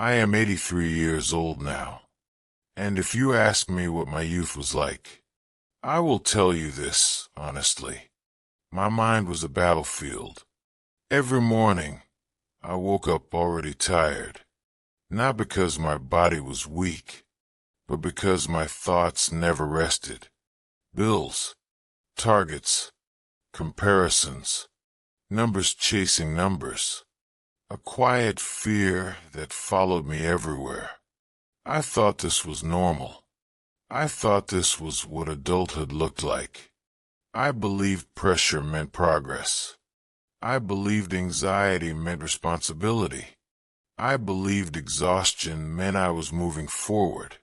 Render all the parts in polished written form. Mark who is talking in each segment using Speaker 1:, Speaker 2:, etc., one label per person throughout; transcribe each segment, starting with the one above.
Speaker 1: I am 83 years old now, and if you ask me what my youth was like, I will tell you this honestly. My mind was a battlefield. Every morning, I woke up already tired, not because my body was weak, but because my thoughts never rested. Bills, targets, comparisons, numbers chasing numbers. A quiet fear that followed me everywhere. I thought this was normal. I thought this was what adulthood looked like. I believed pressure meant progress. I believed anxiety meant responsibility. I believed exhaustion meant I was moving forward.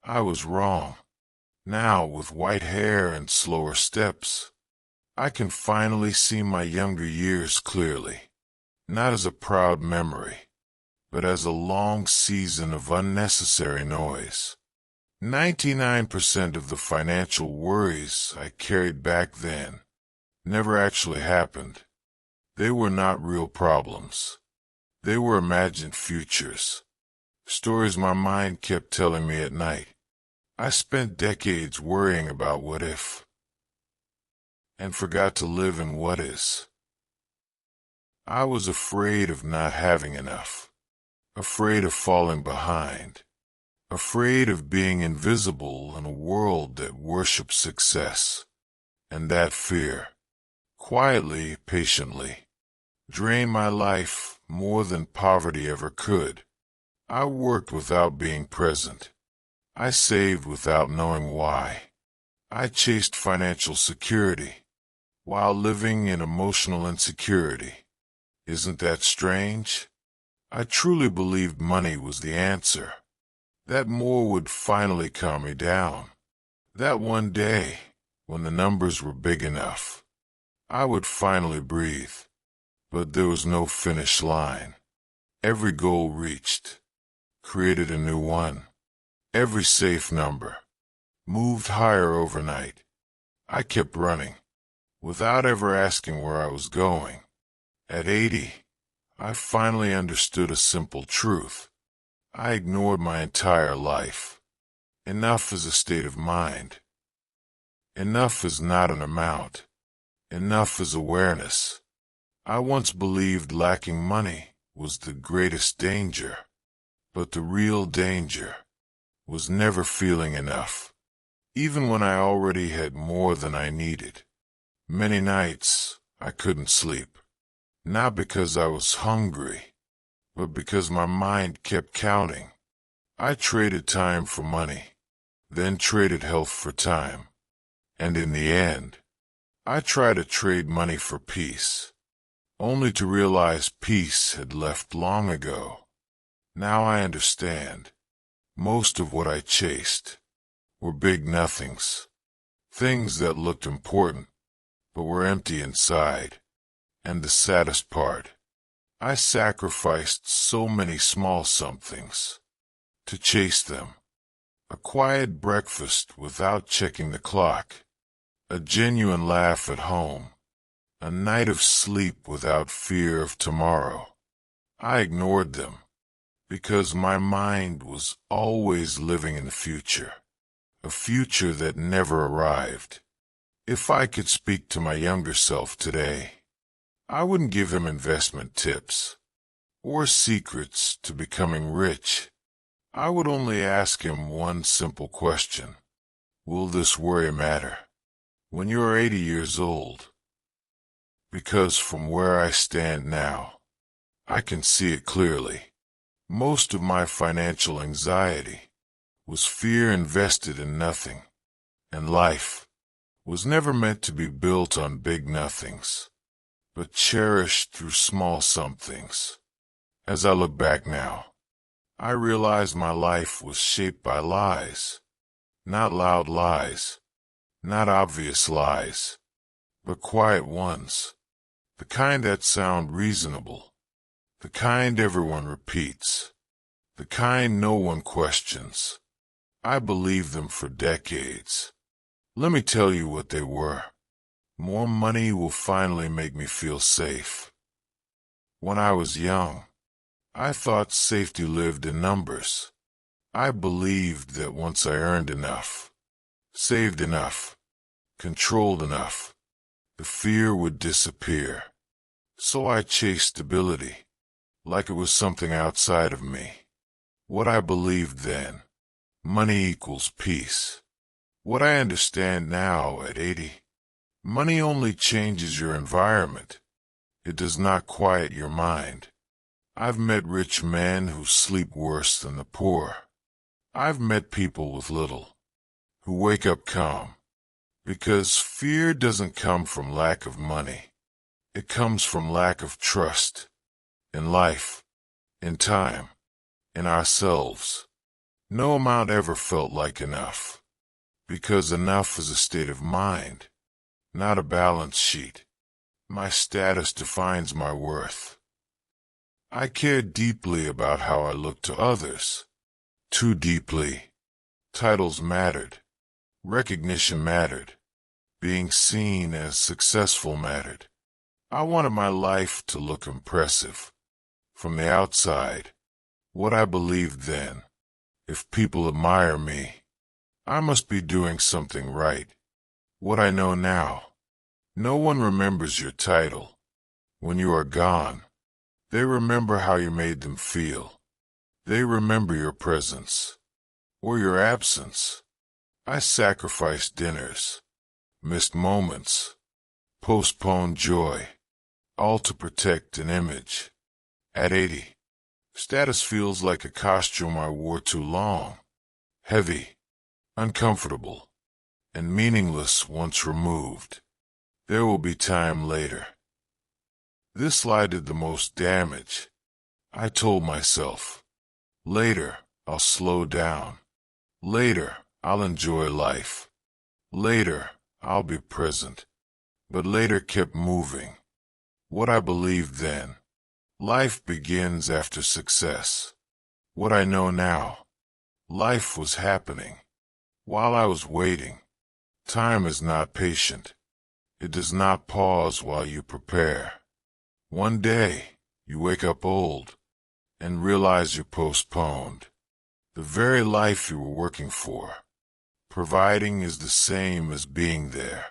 Speaker 1: I was wrong. Now, with white hair and slower steps, I can finally see my younger years clearly. Not as a proud memory, but as a long season of unnecessary noise. 99% of the financial worries I carried back then never actually happened. They were not real problems. They were imagined futures. Stories my mind kept telling me at night. I spent decades worrying about what if, and forgot to live in what is. I was afraid of not having enough, afraid of falling behind, afraid of being invisible in a world that worships success. And that fear, quietly, patiently, drained my life more than poverty ever could. I worked without being present. I saved without knowing why. I chased financial security while living in emotional insecurity. Isn't that strange? I truly believed money was the answer. That more would finally calm me down. That one day, when the numbers were big enough, I would finally breathe. But there was no finish line. Every goal reached created a new one. Every safe number moved higher overnight. I kept running, without ever asking where I was going. At 80, I finally understood a simple truth. I ignored my entire life. Enough is a state of mind. Enough is not an amount. Enough is awareness. I once believed lacking money was the greatest danger, but the real danger was never feeling enough, even when I already had more than I needed. Many nights I couldn't sleep. Not because I was hungry, but because my mind kept counting. I traded time for money, then traded health for time. And in the end, I tried to trade money for peace, only to realize peace had left long ago. Now I understand. Most of what I chased were big nothings, things that looked important, but were empty inside. And the saddest part, I sacrificed so many small somethings to chase them. A quiet breakfast without checking the clock, a genuine laugh at home, a night of sleep without fear of tomorrow. I ignored them because my mind was always living in the future, a future that never arrived. If I could speak to my younger self today, I wouldn't give him investment tips or secrets to becoming rich. I would only ask him one simple question. Will this worry matter when you're 80 years old? Because from where I stand now, I can see it clearly. Most of my financial anxiety was fear invested in nothing, and life was never meant to be built on big nothings, but cherished through small somethings. As I look back now, I realize my life was shaped by lies. Not loud lies, not obvious lies, but quiet ones. The kind that sound reasonable, the kind everyone repeats, the kind no one questions. I believed them for decades. Let me tell you what they were. More money will finally make me feel safe. When I was young, I thought safety lived in numbers. I believed that once I earned enough, saved enough, controlled enough, the fear would disappear. So I chased stability, like it was something outside of me. What I believed then, money equals peace. What I understand now at 80, money only changes your environment. It does not quiet your mind. I've met rich men who sleep worse than the poor. I've met people with little, who wake up calm, because fear doesn't come from lack of money. It comes from lack of trust in life, in time, in ourselves. No amount ever felt like enough, because enough is a state of mind, not a balance sheet. My status defines my worth. I cared deeply about how I looked to others. Too deeply. Titles mattered. Recognition mattered. Being seen as successful mattered. I wanted my life to look impressive. From the outside, what I believed then, if people admire me, I must be doing something right. What I know now, no one remembers your title. When you are gone, they remember how you made them feel. They remember your presence, or your absence. I sacrificed dinners, missed moments, postponed joy, all to protect an image. At 80, status feels like a costume I wore too long, heavy, uncomfortable, and meaningless once removed. There will be time later. This lie did the most damage. I told myself, later, I'll slow down. Later, I'll enjoy life. Later, I'll be present. But later kept moving. What I believed then, life begins after success. What I know now, life was happening. While I was waiting, time is not patient. It does not pause while you prepare. One day, you wake up old and realize you postponed the very life you were working for. Providing is the same as being there.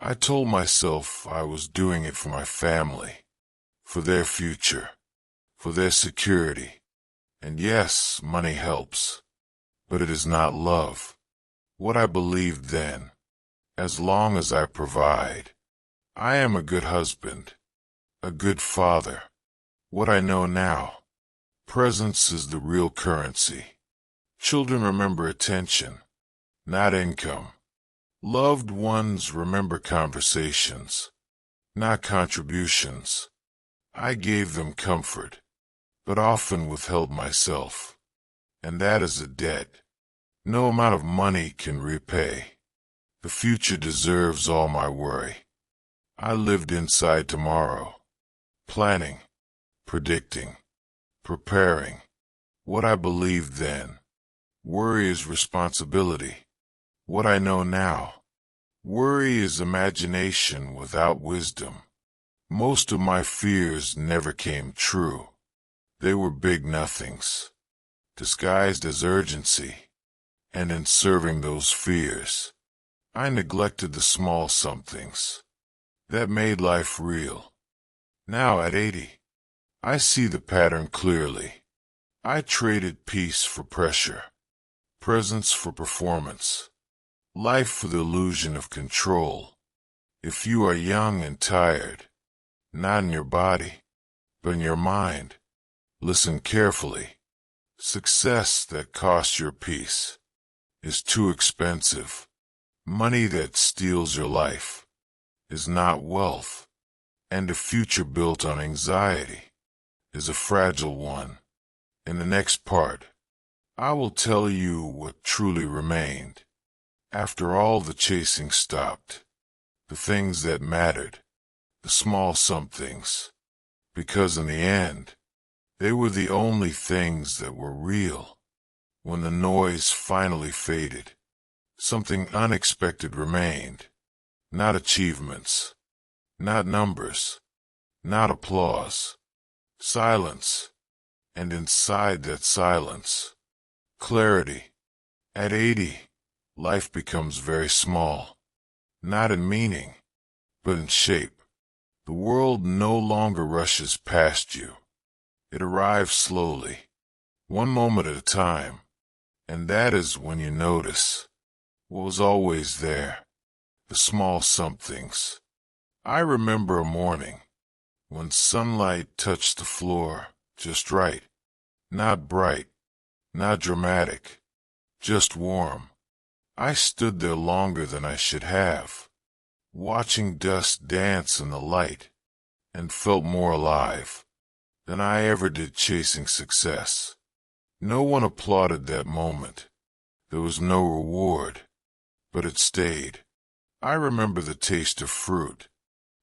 Speaker 1: I told myself I was doing it for my family, for their future, for their security. And yes, money helps, but it is not love. What I believed then, as long as I provide, I am a good husband, a good father. What I know now, presence is the real currency. Children remember attention, not income. Loved ones remember conversations, not contributions. I gave them comfort, but often withheld myself. And that is a debt no amount of money can repay. The future deserves all my worry. I lived inside tomorrow, planning, predicting, preparing. What I believed then, worry is responsibility. What I know now, worry is imagination without wisdom. Most of my fears never came true. They were big nothings, disguised as urgency. And in serving those fears, I neglected the small somethings that made life real. Now at 80, I see the pattern clearly. I traded peace for pressure, presence for performance, life for the illusion of control. If you are young and tired, not in your body, but in your mind, listen carefully. Success that costs your peace is too expensive. Money that steals your life is not wealth, and a future built on anxiety is a fragile one. In the next part, I will tell you what truly remained. After all the chasing stopped, the things that mattered, the small somethings, because in the end, they were the only things that were real. When the noise finally faded, something unexpected remained. Not achievements, not numbers, not applause. Silence. And inside that silence, clarity. At 80, life becomes very small, not in meaning, but in shape. The world no longer rushes past you. It arrives slowly, one moment at a time, and that is when you notice what was always there, the small somethings. I remember a morning when sunlight touched the floor just right, not bright, not dramatic, just warm. I stood there longer than I should have, watching dust dance in the light, and felt more alive than I ever did chasing success. No one applauded that moment. There was no reward, but it stayed. I remember the taste of fruit,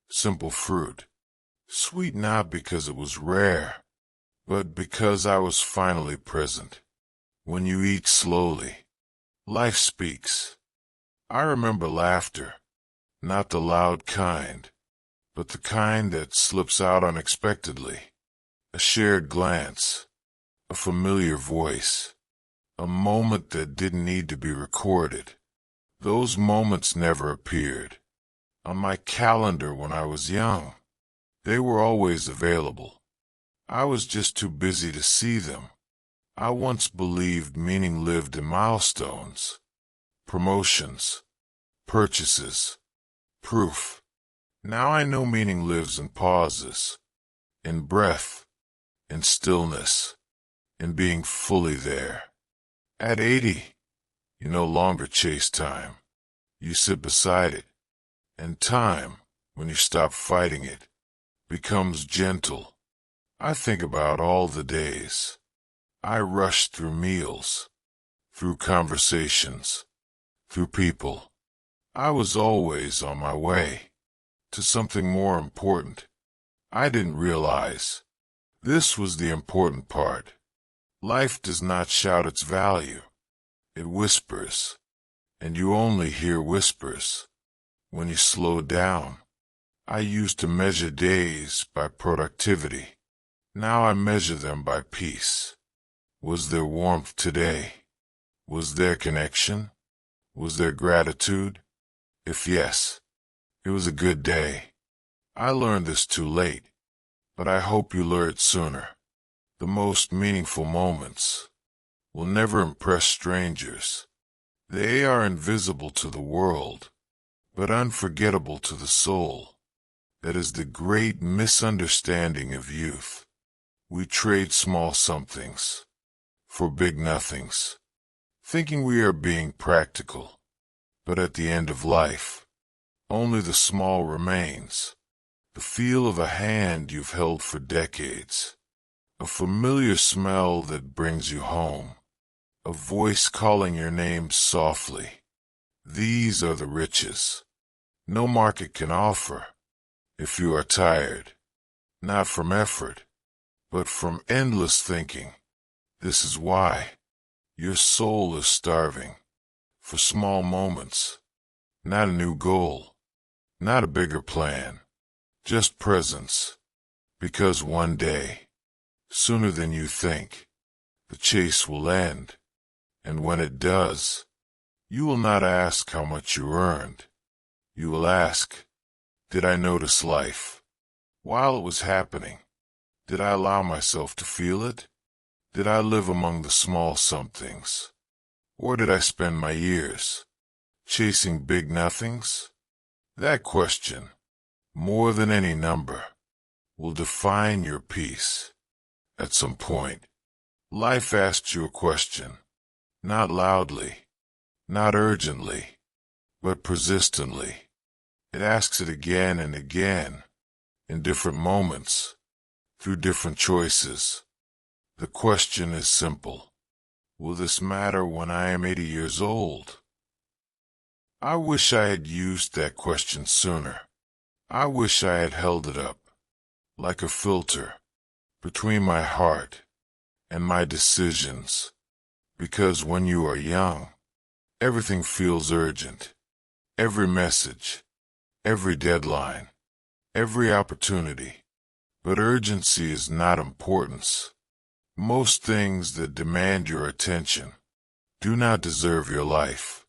Speaker 1: simple fruit, sweet not because it was rare, but because I was finally present. When you eat slowly, life speaks. I remember laughter, not the loud kind, but the kind that slips out unexpectedly. A shared glance, a familiar voice, a moment that didn't need to be recorded. Those moments never appeared on my calendar when I was young. They were always available. I was just too busy to see them. I once believed meaning lived in milestones, promotions, purchases, proof. Now I know meaning lives in pauses, in breath, in stillness, in being fully there. At 80, you no longer chase time. You sit beside it, and time, when you stop fighting it, becomes gentle. I think about all the days I rushed through meals, through conversations, through people. I was always on my way to something more important. I didn't realize this was the important part. Life does not shout its value. It whispers, and you only hear whispers when you slow down. I used to measure days by productivity. Now I measure them by peace. Was there warmth today? Was there connection? Was there gratitude? If yes, it was a good day. I learned this too late, but I hope you learn it sooner. The most meaningful moments will never impress strangers. They are invisible to the world, but unforgettable to the soul. That is the great misunderstanding of youth. We trade small somethings for big nothings, thinking we are being practical. But at the end of life, only the small remains. The feel of a hand you've held for decades, a familiar smell that brings you home, a voice calling your name softly. These are the riches no market can offer. If you are tired, not from effort, but from endless thinking, this is why your soul is starving for small moments, not a new goal, not a bigger plan, just presence. Because one day, sooner than you think, the chase will end, and when it does, you will not ask how much you earned. You will ask, did I notice life while it was happening? Did I allow myself to feel it? Did I live among the small somethings? Or did I spend my years chasing big nothings? That question, more than any number, will define your peace. At some point, life asks you a question, not loudly, not urgently, but persistently. It asks it again and again, in different moments, through different choices. The question is simple. Will this matter when I am 80 years old? I wish I had used that question sooner. I wish I had held it up, like a filter, between my heart and my decisions. Because when you are young, everything feels urgent. Every message, every deadline, every opportunity. But urgency is not importance. Most things that demand your attention do not deserve your life.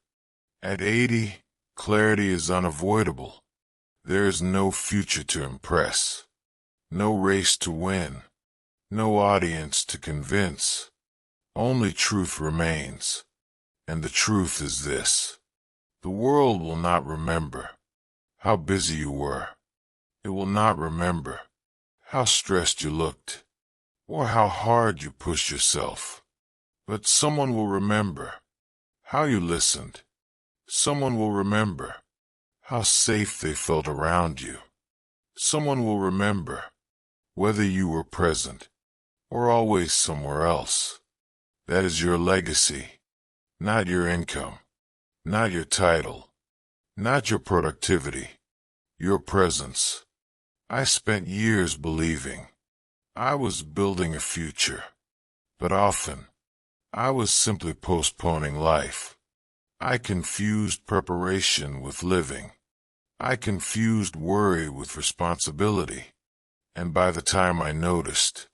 Speaker 1: At 80, clarity is unavoidable. There is no future to impress, no race to win, no audience to convince. Only truth remains, and the truth is this: the world will not remember how busy you were. It will not remember how stressed you looked, or how hard you pushed yourself. But someone will remember how you listened. Someone will remember how safe they felt around you. Someone will remember whether you were present or always somewhere else. That is your legacy, not your income, not your title, not your productivity, your presence. I spent years believing I was building a future, but often I was simply postponing life. I confused preparation with living. I confused worry with responsibility. And by the time I noticed,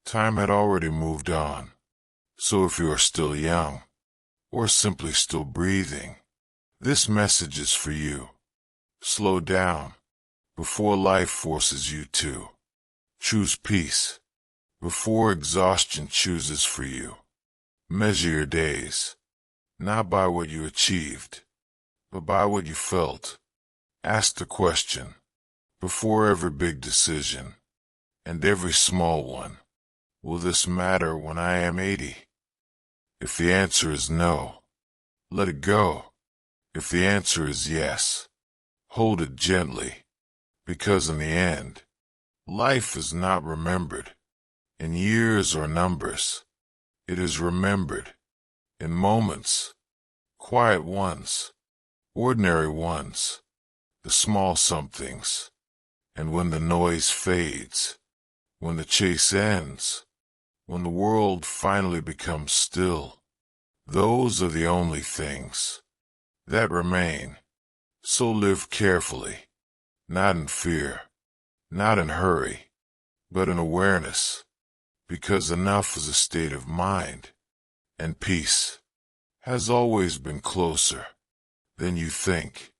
Speaker 1: time had already moved on. So if you are still young, or simply still breathing, this message is for you. Slow down before life forces you to. Choose peace before exhaustion chooses for you. Measure your days, not by what you achieved, but by what you felt. Ask the question before every big decision and every small one: will this matter when I am 80? If the answer is no, let it go. If the answer is yes, hold it gently, because in the end, life is not remembered in years or numbers. It is remembered in moments, quiet ones, ordinary ones, the small somethings. And when the noise fades, when the chase ends, when the world finally becomes still, those are the only things that remain. So live carefully, not in fear, not in hurry, but in awareness, because enough is a state of mind, and peace has always been closer than you think.